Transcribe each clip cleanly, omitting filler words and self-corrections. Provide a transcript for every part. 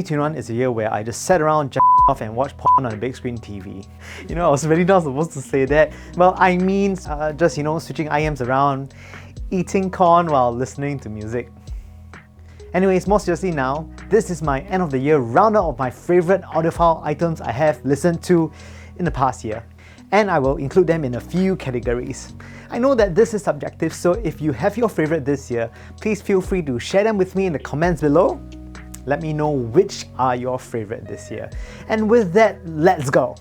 2021 is a year where I just sat around, jacked off and watched porn on a big screen TV. You know, I was really not supposed to say that. Well, I mean just, you know, switching IEMs around, eating corn while listening to music. Anyways, more seriously now, this is my end of the year roundup of my favourite audiophile items I have listened to in the past year. And I will include them in a few categories. I know that this is subjective, so if you have your favourite this year, please feel free to share them with me in the comments below. Let me know which are your favourite this year. And with that, let's go!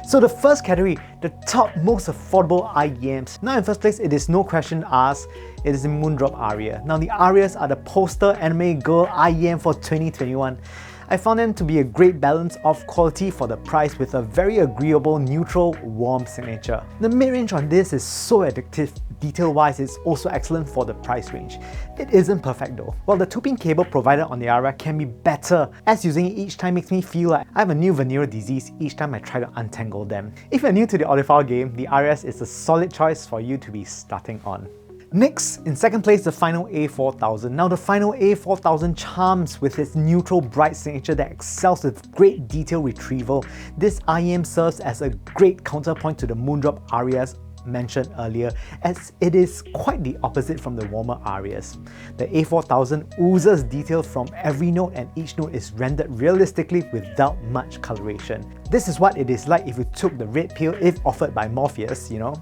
So the first category, the top most affordable IEMs. Now in first place, it is no question asked, it is the Moondrop Aria. Now the Arias are the poster anime girl IEM for 2021. I found them to be a great balance of quality for the price with a very agreeable, neutral, warm signature. The mid-range on this is so addictive. Detail-wise, it's also excellent for the price range. It isn't perfect though. While the 2-pin cable provided on the Aria can be better, as using it each time makes me feel like I have a new venereal disease each time I try to untangle them. If you're new to the audiophile game, the Arias is a solid choice for you to be starting on. Next, in second place, the Final A4000. Now the Final A4000 charms with its neutral bright signature that excels with great detail retrieval. This IEM serves as a great counterpoint to the Moondrop Arias mentioned earlier, as it is quite the opposite from the warmer Arias. The A4000 oozes detail from every note and each note is rendered realistically without much coloration. This is what it is like if you took the red pill if offered by Morpheus, you know.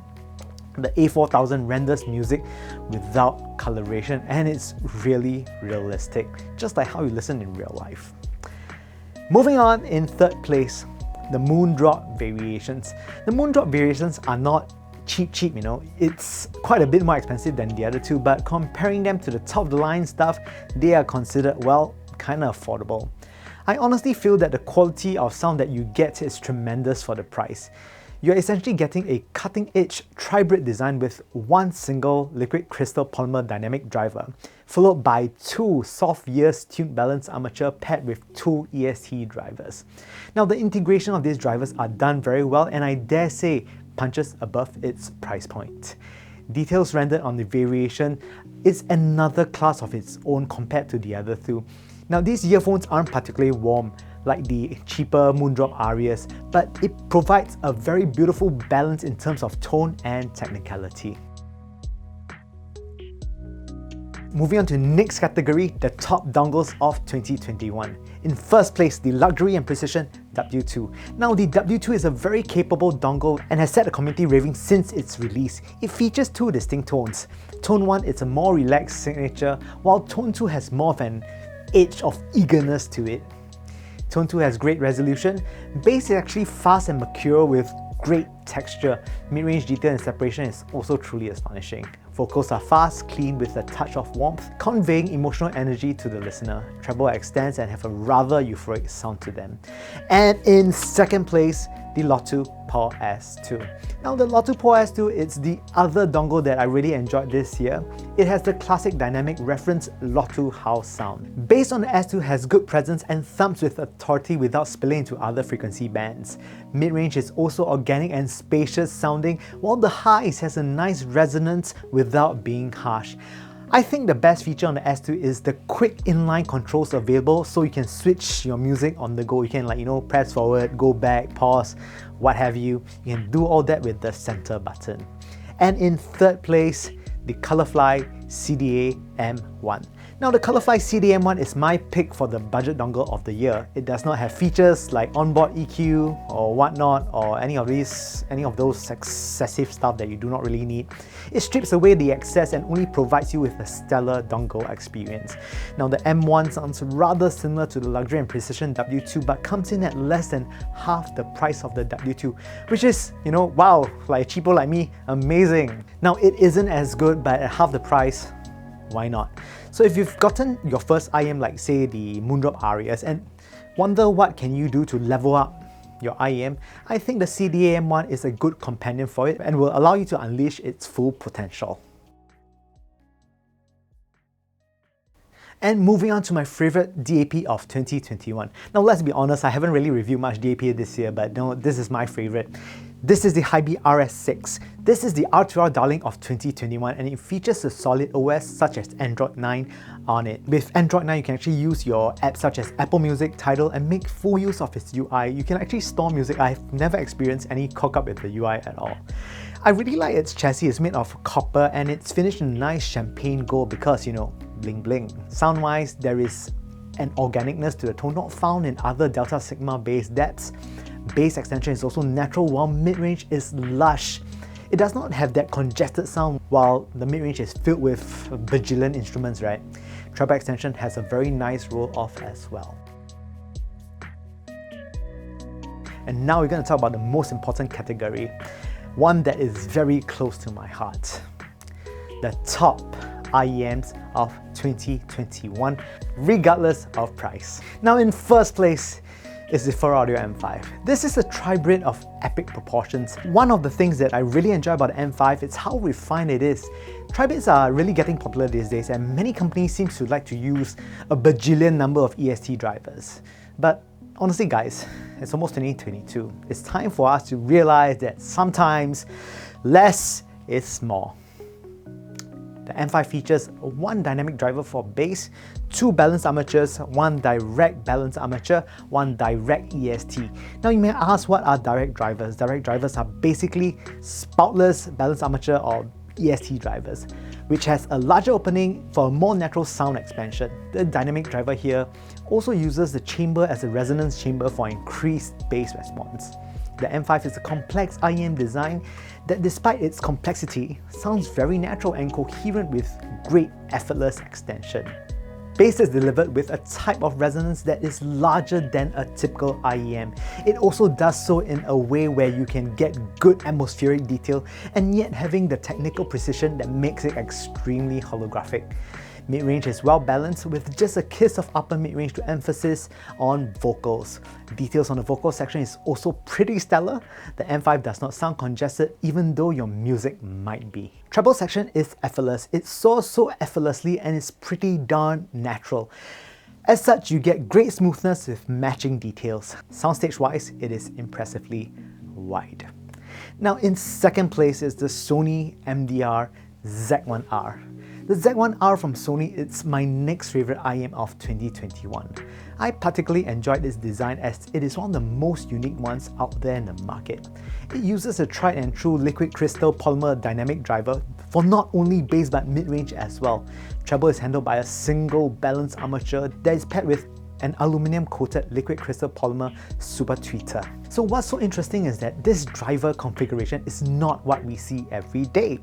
The A4000 renders music without coloration and it's really realistic, just like how you listen in real life. Moving on, in third place, the Moondrop Variations. The Moondrop Variations are not cheap, you know. It's quite a bit more expensive than the other two, but comparing them to the top of the line stuff, they are considered, well, kinda affordable. I honestly feel that the quality of sound that you get is tremendous for the price. You're essentially getting a cutting-edge tribrid design with one single liquid crystal polymer dynamic driver, followed by two soft ears tuned balance armature paired with two EST drivers. Now the integration of these drivers are done very well and I dare say punches above its price point. Details rendered on the Variation is another class of its own compared to the other two. Now these earphones aren't particularly warm like the cheaper Moondrop Arias, but it provides a very beautiful balance in terms of tone and technicality. Moving on to the next category, the top dongles of 2021. In first place, the Luxury and Precision W2. Now the W2 is a very capable dongle and has set the community raving since its release. It features two distinct tones. Tone 1 is a more relaxed signature, while Tone 2 has more of an edge of eagerness to it. Tone 2 has great resolution, bass is actually fast and mature with great texture, mid-range detail and separation is also truly astonishing. Vocals are fast, clean with a touch of warmth, conveying emotional energy to the listener. Treble extends and have a rather euphoric sound to them. And in second place, the Lotoo PAW S2. Now the Lotoo PAW S2 is the other dongle that I really enjoyed this year. It has the classic dynamic reference Lotoo house sound. Bass on the S2 has good presence and thumps with authority without spilling into other frequency bands. Mid-range is also organic and spacious sounding, while the highs has a nice resonance without being harsh. I think the best feature on the S2 is the quick inline controls available, so you can switch your music on the go. You can, like, you know, press forward, go back, pause, what have you. You can do all that with the center button. And in third place, the Colorfly CDA M1. Now the Colorfly CDA M1 is my pick for the budget dongle of the year. It does not have features like onboard EQ or whatnot or any of those excessive stuff that you do not really need. It strips away the excess and only provides you with a stellar dongle experience. Now the M1 sounds rather similar to the Luxury and Precision W2 but comes in at less than half the price of the W2, which is, you know, wow, like a cheapo like me, amazing. Now it isn't as good, but at half the price, why not? So if you've gotten your first IEM like say the Moondrop Arias and wonder what can you do to level up your IEM, I think the CDA M1 is a good companion for it and will allow you to unleash its full potential. And moving on to my favorite DAP of 2021. Now let's be honest, I haven't really reviewed much DAP this year, but no, this is my favorite. This is the Hiby RS6. This is the R2R darling of 2021 and it features a solid OS such as Android 9 on it. With Android 9, you can actually use your apps such as Apple Music, Tidal and make full use of its UI. You can actually store music. I've never experienced any cock-up with the UI at all. I really like its chassis. It's made of copper and it's finished in nice champagne gold because, you know, bling bling. Sound-wise, there is an organicness to the tone not found in other Delta Sigma bass depths. Bass extension is also natural while mid-range is lush. It does not have that congested sound while the mid-range is filled with bajillion instruments, right? Treble extension has a very nice roll-off as well. And now we're going to talk about the most important category, one that is very close to my heart. The top IEMs of 2021, regardless of price. Now in first place is the Fir Audio M5. This is a tribrid of epic proportions. One of the things that I really enjoy about the M5 is how refined it is. Tribrids are really getting popular these days and many companies seem to like to use a bajillion number of EST drivers. But honestly guys, it's almost 2022. It's time for us to realize that sometimes less is more. The M5 features one dynamic driver for bass, two balanced armatures, one direct balanced armature, one direct EST. Now you may ask, what are direct drivers? Direct drivers are basically spoutless balanced armature or EST drivers, which has a larger opening for a more natural sound expansion. The dynamic driver here also uses the chamber as a resonance chamber for increased bass response. The M5 is a complex IEM design that, despite its complexity, sounds very natural and coherent with great effortless extension. Bass is delivered with a type of resonance that is larger than a typical IEM. It also does so in a way where you can get good atmospheric detail and yet having the technical precision that makes it extremely holographic. Mid-range is well balanced with just a kiss of upper mid-range to emphasis on vocals. Details on the vocal section is also pretty stellar. The M5 does not sound congested even though your music might be. Treble section is effortless. It soars so effortlessly and is pretty darn natural. As such, you get great smoothness with matching details. Soundstage-wise, it is impressively wide. Now in second place is the Sony MDR Z1R. The Z1R from Sony is my next favorite IEM of 2021. I particularly enjoyed its design as it is one of the most unique ones out there in the market. It uses a tried and true liquid crystal polymer dynamic driver for not only bass but mid-range as well. Treble is handled by a single balanced armature that is paired with an aluminum coated liquid crystal polymer super tweeter. So what's so interesting is that this driver configuration is not what we see every day.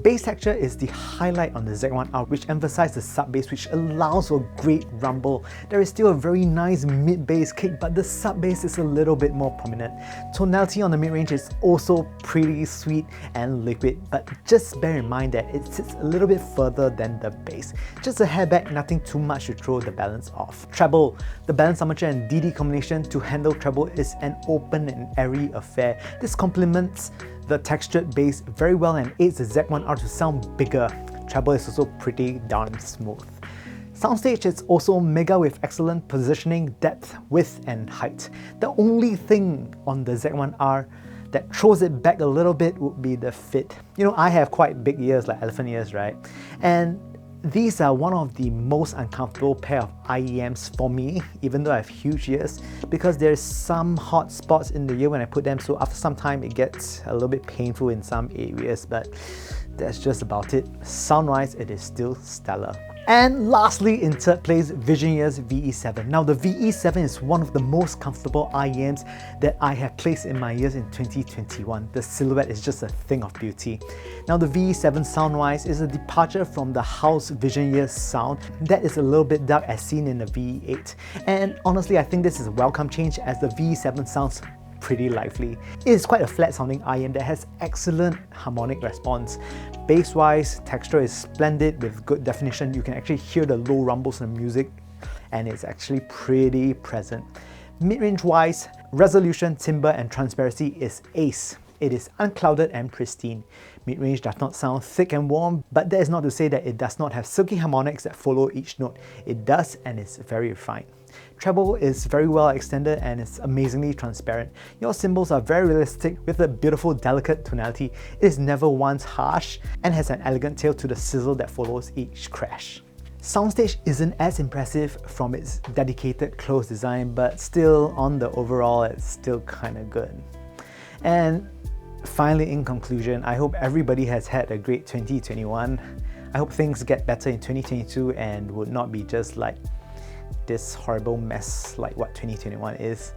Bass texture is the highlight on the Z1R, which emphasizes the sub-bass, which allows for great rumble. There is still a very nice mid-bass kick, but the sub-bass is a little bit more prominent. Tonality on the mid-range is also pretty sweet and liquid, but just bear in mind that it sits a little bit further than the bass. Just a hair back, nothing too much to throw the balance off. Treble. The balanced armature and DD combination to handle treble is an open and airy affair. This complements the textured bass very well and aids the Z1R to sound bigger. Treble is also pretty darn smooth. Soundstage is also mega with excellent positioning, depth, width and height. The only thing on the Z1R that throws it back a little bit would be the fit. You know, I have quite big ears, like elephant ears, right? And these are one of the most uncomfortable pair of IEMs for me, even though I have huge ears, because there's some hot spots in the ear when I put them, so after some time it gets a little bit painful in some areas, but that's just about it. Sound-wise, it is still stellar. And lastly, in third place, Vision Ears VE7. Now the VE7 is one of the most comfortable IEMs that I have placed in my ears in 2021. The silhouette is just a thing of beauty. Now the VE7 sound-wise is a departure from the house Vision Ears sound that is a little bit dark as seen in the VE8. And honestly, I think this is a welcome change as the VE7 sounds pretty lively. It is quite a flat sounding IEM that has excellent harmonic response. Bass-wise, texture is splendid with good definition. You can actually hear the low rumbles in the music and it's actually pretty present. Mid-range wise, resolution, timbre and transparency is ace. It is unclouded and pristine. Mid-range does not sound thick and warm, but that is not to say that it does not have silky harmonics that follow each note. It does, and it's very refined. Treble is very well extended and it's amazingly transparent. Your cymbals are very realistic with a beautiful delicate tonality. It is never once harsh and has an elegant tail to the sizzle that follows each crash. Soundstage isn't as impressive from its dedicated closed design, but still on the overall it's still kinda good. And finally, in conclusion, I hope everybody has had a great 2021. I hope things get better in 2022 and would not be just like this horrible mess like what 2021 is.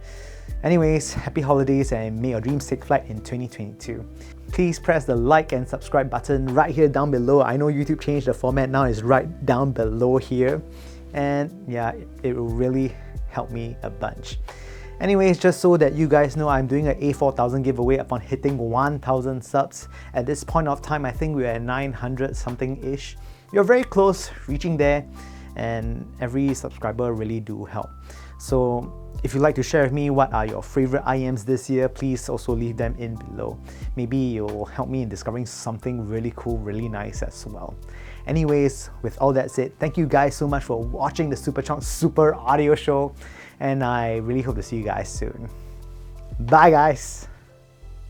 Anyways, happy holidays and may your dreams take flight in 2022. Please press the like and subscribe button right here down below. I know YouTube changed the format, now it's right down below here. And yeah, it will really help me a bunch. Anyways, just so that you guys know, I'm doing an A4000 giveaway upon hitting 1000 subs. At this point of time, I think we're at 900 something-ish. You're very close reaching there, and every subscriber really do help. So if you'd like to share with me what are your favorite IEMs this year, please also leave them in below. Maybe you'll help me in discovering something really cool, really nice as well. Anyways, with all that said, thank you guys so much for watching the SuperChonk Super Audio Show, and I really hope to see you guys soon. Bye guys!